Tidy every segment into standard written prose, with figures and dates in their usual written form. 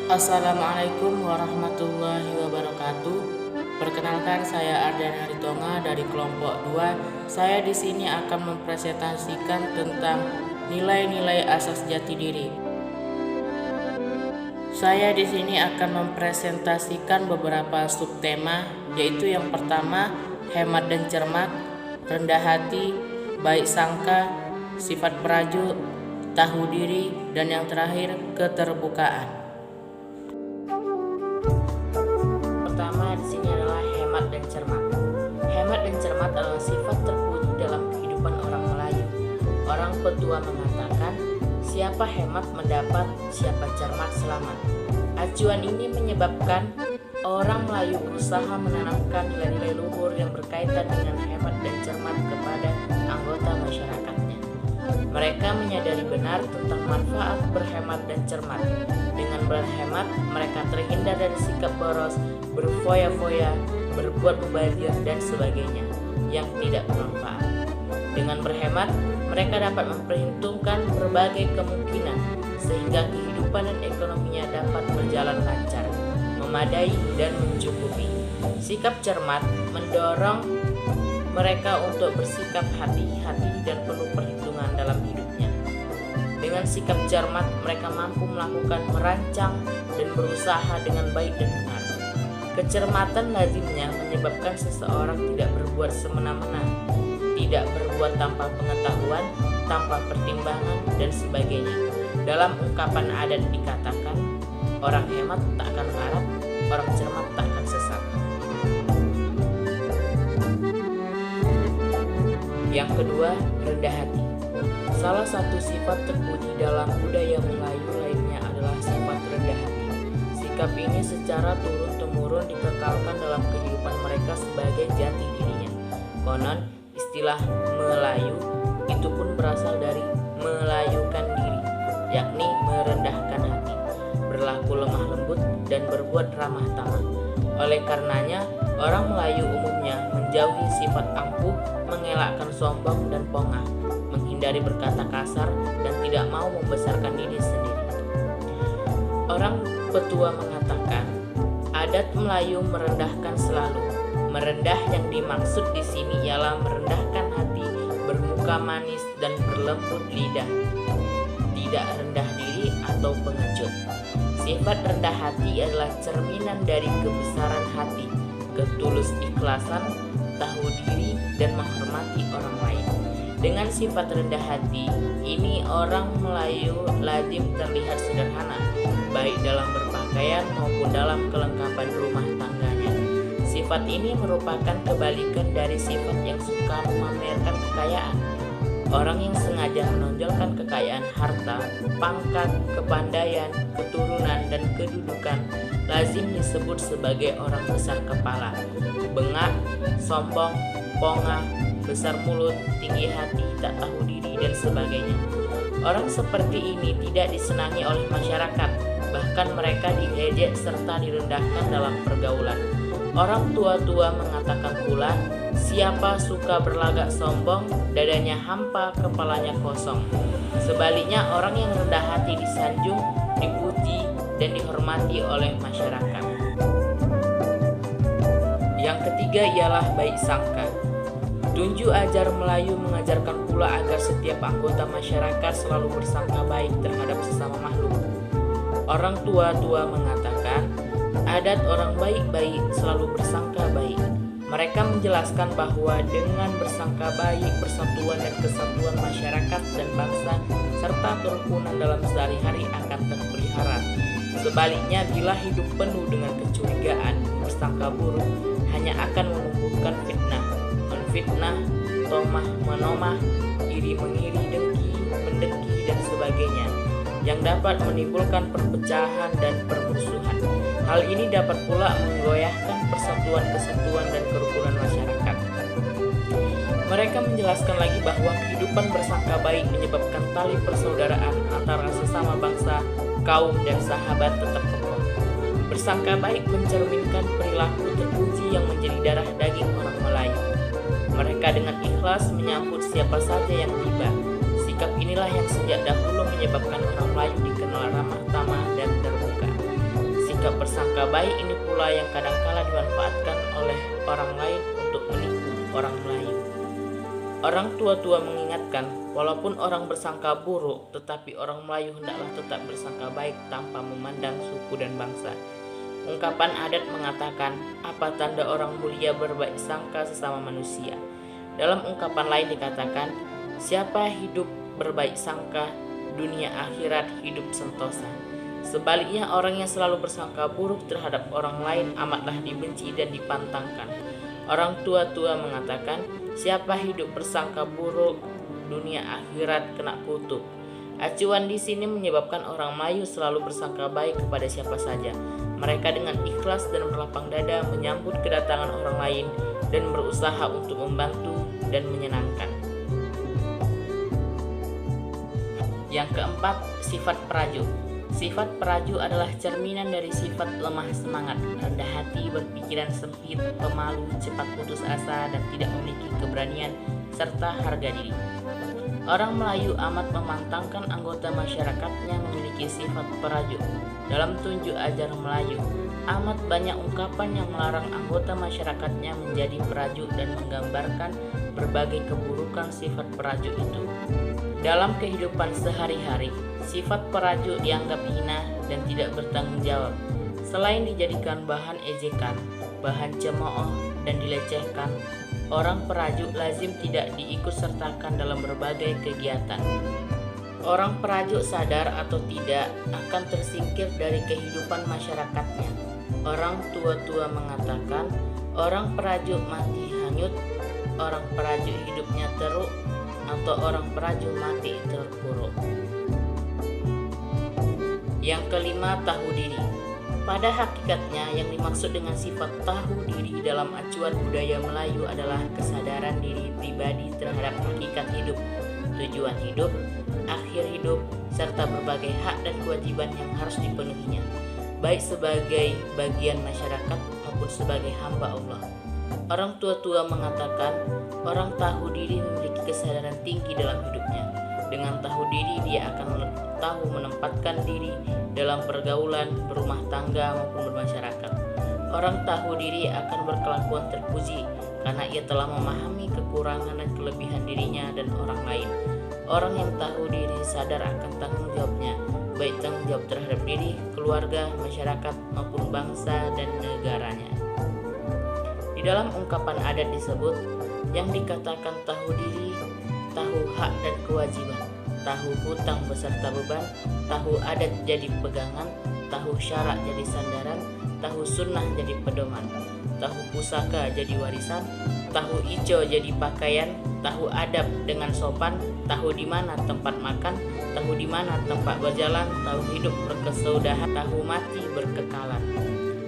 Assalamualaikum warahmatullahi wabarakatuh. Perkenalkan, saya Ardan Haritonga dari kelompok 2. Saya di sini akan mempresentasikan tentang nilai-nilai asas jati diri. Saya di sini akan mempresentasikan beberapa subtema, yaitu yang pertama, hemat dan cermat, rendah hati, baik sangka, sifat prajurit, tahu diri, dan yang terakhir, keterbukaan. Pertama di sini adalah hemat dan cermat. Hemat dan cermat adalah sifat terpuji dalam kehidupan orang Melayu. Orang petua mengatakan, siapa hemat mendapat, siapa cermat selamat. Acuan ini menyebabkan orang Melayu berusaha menanamkan nilai-nilai luhur yang berkaitan dengan hemat dan cermat kepada anggota masyarakatnya. Mereka menyadari benar tentang manfaat berhemat dan cermat. Dengan berhemat, mereka terhindar dari sikap boros, berfoya-foya, berbuat mubazir, dan sebagainya yang tidak bermanfaat. Dengan berhemat, mereka dapat memperhitungkan berbagai kemungkinan sehingga kehidupan dan ekonominya dapat berjalan lancar, memadai, dan mencukupi. Sikap cermat mendorong mereka untuk bersikap hati-hati dan penuh perhitungan dalam hidupnya. Dengan sikap cermat, mereka mampu melakukan, merancang, dan berusaha dengan baik dan benar. Kecermatan lazimnya menyebabkan seseorang tidak berbuat semena-mena, tidak berbuat tanpa pengetahuan, tanpa pertimbangan, dan sebagainya. Dalam ungkapan adat dikatakan, orang hemat tak akan larat, orang cermat tak akan sesat. Yang kedua, rendah hati. Salah satu sifat terpuji dalam budaya Melayu lainnya adalah sifat rendah hati. Sikap ini secara turun-temurun dikekalkan dalam kehidupan mereka sebagai jati dirinya. Konon, istilah Melayu itu pun berasal dari melayukan diri, yakni merendahkan hati, berlaku lemah lembut, dan berbuat ramah tamah. Oleh karenanya, orang Melayu umumnya menjauhi sifat angkuh, mengelakkan sombong dan pongah, menghindari berkata kasar, dan tidak mau membesarkan diri sendiri. Orang petua mengatakan, adat Melayu merendahkan selalu. Merendah yang dimaksud di sini ialah merendahkan hati, bermuka manis, dan berlembut lidah, tidak rendah diri atau pengecut. Sifat rendah hati adalah cerminan dari kebesaran hati, ketulus ikhlasan, tahu diri, dan menghormati orang lain. Dengan sifat rendah hati ini, orang Melayu lazim terlihat sederhana, baik dalam berpakaian maupun dalam kelengkapan rumah tangganya. Sifat ini merupakan kebalikan dari sifat yang suka memamerkan kekayaan. Orang yang sengaja menonjolkan kekayaan harta, pangkat, kepandaian, keturunan, dan kedudukan lazim disebut sebagai orang besar kepala, bengak, sombong, pongah, besar mulut, tinggi hati, tak tahu diri, dan sebagainya. Orang seperti ini tidak disenangi oleh masyarakat, bahkan mereka diejek serta direndahkan dalam pergaulan. Orang tua-tua mengatakan pula, siapa suka berlagak sombong, dadanya hampa, kepalanya kosong. Sebaliknya, orang yang rendah hati disanjung, dipuji, dan dihormati oleh masyarakat. Yang ketiga ialah baik sangka. Tunjuk ajar Melayu mengajarkan pula agar setiap anggota masyarakat selalu bersangka baik terhadap sesama makhluk. Orang tua-tua mengatakan, adat orang baik-baik selalu bersangka baik. Mereka menjelaskan bahwa dengan bersangka baik, persatuan dan kesatuan masyarakat dan bangsa serta kerukunan dalam sehari-hari akan terpelihara. Sebaliknya, bila hidup penuh dengan kecurigaan, bersangka buruk hanya akan menumbuhkan fitnah, menfitnah, tomah menomah, iri mengiri, dengki, mendengki, dan sebagainya, yang dapat menimbulkan perpecahan dan permusuhan. Hal ini dapat pula menggoyahkan persatuan, kesatuan, dan kerukunan masyarakat. Mereka menjelaskan lagi bahwa kehidupan bersangka baik menyebabkan tali persaudaraan antara sesama bangsa, kaum, dan sahabat tetap kokoh. Bersangka baik mencerminkan perilaku terpuji yang menjadi darah daging orang Melayu. Mereka dengan ikhlas menyambut siapa saja yang tiba. Sikap inilah yang sejak dahulu menyebabkan orang Melayu dikenal ramah tamah dan terbuka. bersangka baik ini pula yang kadangkala dimanfaatkan oleh orang lain untuk menipu orang Melayu. Orang tua-tua mengingatkan, walaupun orang bersangka buruk, tetapi orang Melayu hendaklah tetap bersangka baik tanpa memandang suku dan bangsa. Ungkapan adat mengatakan, apa tanda orang mulia berbaik sangka sesama manusia. Dalam ungkapan lain dikatakan, siapa hidup berbaik sangka, dunia akhirat hidup sentosa. Sebaliknya orang yang selalu bersangka buruk terhadap orang lain amatlah dibenci dan dipantangkan. Orang tua-tua mengatakan, siapa hidup bersangka buruk, dunia akhirat kena kutuk. Acuan di sini menyebabkan orang Melayu selalu bersangka baik kepada siapa saja. Mereka dengan ikhlas dan berlapang dada menyambut kedatangan orang lain dan berusaha untuk membantu dan menyenangkan. Yang keempat, sifat perajuk. Sifat perajuk adalah cerminan dari sifat lemah semangat, rendah hati, berpikiran sempit, pemalu, cepat putus asa, dan tidak memiliki keberanian serta harga diri. Orang Melayu amat memantangkan anggota masyarakatnya memiliki sifat perajuk. Dalam tunjuk ajar Melayu, amat banyak ungkapan yang melarang anggota masyarakatnya menjadi perajuk dan menggambarkan berbagai keburukan sifat perajuk itu. Dalam kehidupan sehari-hari, sifat perajuk dianggap hina dan tidak bertanggung jawab. Selain dijadikan bahan ejekan, bahan cemooh, dan dilecehkan, orang perajuk lazim tidak diikutsertakan dalam berbagai kegiatan. Orang perajuk sadar atau tidak akan tersingkir dari kehidupan masyarakatnya. Orang tua-tua mengatakan, orang perajuk mati hanyut, orang perajuk hidupnya teruk, atau orang perajuk mati terpuruk. Yang kelima, tahu diri. Pada hakikatnya yang dimaksud dengan sifat tahu diri dalam acuan budaya Melayu adalah kesadaran diri pribadi terhadap hakikat hidup, tujuan hidup, akhir hidup, serta berbagai hak dan kewajiban yang harus dipenuhinya, baik sebagai bagian masyarakat maupun sebagai hamba Allah. Orang tua-tua mengatakan, orang tahu diri memiliki kesadaran tinggi dalam hidupnya. Dengan tahu diri dia akan tahu menempatkan diri dalam pergaulan, berumah tangga maupun bermasyarakat. Orang tahu diri akan berkelakuan terpuji karena ia telah memahami kekurangan dan kelebihan dirinya dan orang lain. Orang yang tahu diri sadar akan tanggung jawabnya, baik tanggung jawab terhadap diri, keluarga, masyarakat maupun bangsa dan negaranya. Di dalam ungkapan adat disebut, yang dikatakan tahu diri, tahu hak dan kewajiban, tahu hutang beserta beban, tahu adat jadi pegangan, tahu syarak jadi sandaran, tahu sunnah jadi pedoman, tahu pusaka jadi warisan, tahu ijo jadi pakaian, tahu adab dengan sopan, tahu di mana tempat makan, tahu di mana tempat berjalan, tahu hidup berkesudahan, tahu mati berkekalan.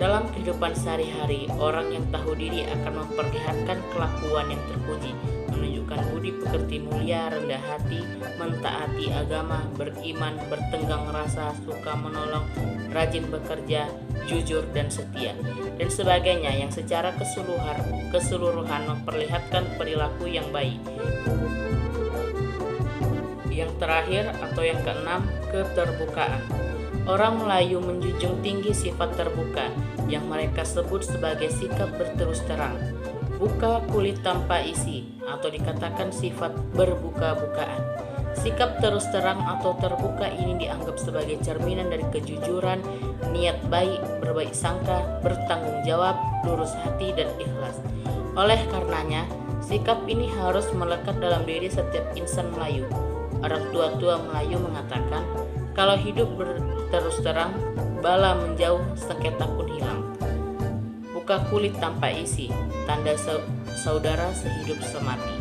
Dalam kehidupan sehari-hari, orang yang tahu diri akan memperlihatkan kelakuan yang terpuji, menunjukkan budi pekerti mulia, rendah hati, mentaati agama, beriman, bertenggang rasa, suka menolong, rajin bekerja, jujur dan setia, dan sebagainya yang secara keseluruhan memperlihatkan perilaku yang baik. Yang terakhir atau yang keenam, keterbukaan. Orang Melayu menjunjung tinggi sifat terbuka yang mereka sebut sebagai sikap berterus terang, buka kulit tanpa isi, atau dikatakan sifat berbuka-bukaan. Sikap terus terang atau terbuka ini dianggap sebagai cerminan dari kejujuran, niat baik, berbaik sangka, bertanggung jawab, lurus hati, dan ikhlas. Oleh karenanya, sikap ini harus melekat dalam diri setiap insan Melayu. Orang tua-tua Melayu mengatakan, kalau hidup berterus terang, bala menjauh, sengketa pun hilang. Buka kulit tanpa isi, tanda saudara sehidup semati.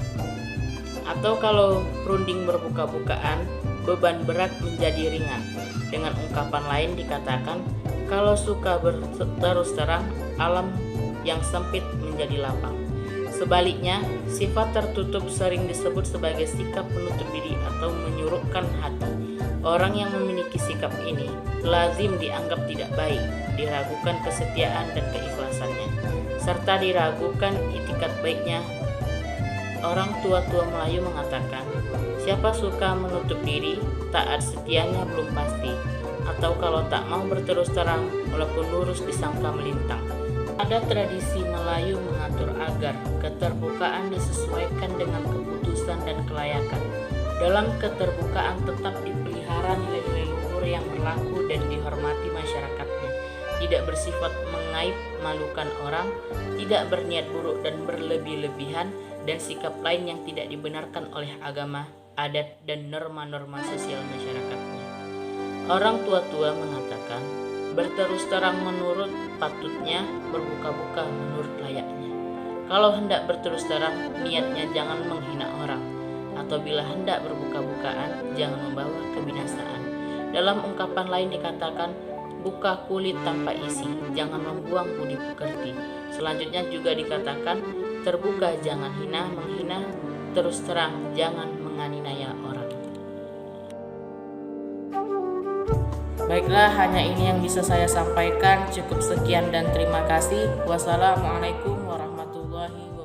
Atau kalau runding berbuka-bukaan, beban berat menjadi ringan. Dengan ungkapan lain dikatakan, kalau suka berterus terang, alam yang sempit menjadi lapang. Sebaliknya, sifat tertutup sering disebut sebagai sikap menutup diri atau menyurukkan hati. Orang yang memiliki sikap ini lazim dianggap tidak baik, diragukan kesetiaan dan keikhlasannya, serta diragukan itikat baiknya. Orang tua-tua Melayu mengatakan, siapa suka menutup diri, taat setianya belum pasti. atau kalau tak mau berterus terang, walaupun lurus disangka melintang. Ada tradisi Melayu mengatur agar keterbukaan disesuaikan dengan keputusan dan kelayakan. Dalam keterbukaan tetap dipelihara nilai-nilai luhur yang berlaku dan dihormati masyarakatnya. Tidak bersifat mengaib malukan orang, tidak berniat buruk dan berlebih-lebihan, dan sikap lain yang tidak dibenarkan oleh agama, adat, dan norma-norma sosial masyarakatnya. Orang tua-tua mengatakan, berterus terang menurut patutnya, berbuka-buka menurut layaknya. Kalau hendak berterus terang, niatnya jangan menghina orang, atau bila hendak berbuka-bukaan, jangan membawa kebinasaan. Dalam ungkapan lain dikatakan, buka kulit tanpa isi, jangan membuang budi pekerti. Selanjutnya juga dikatakan, terbuka jangan hina, menghina, terus terang jangan menganiaya orang. Baiklah, hanya ini yang bisa saya sampaikan. Cukup sekian dan terima kasih. Wassalamualaikum warahmatullahi wabarakatuh.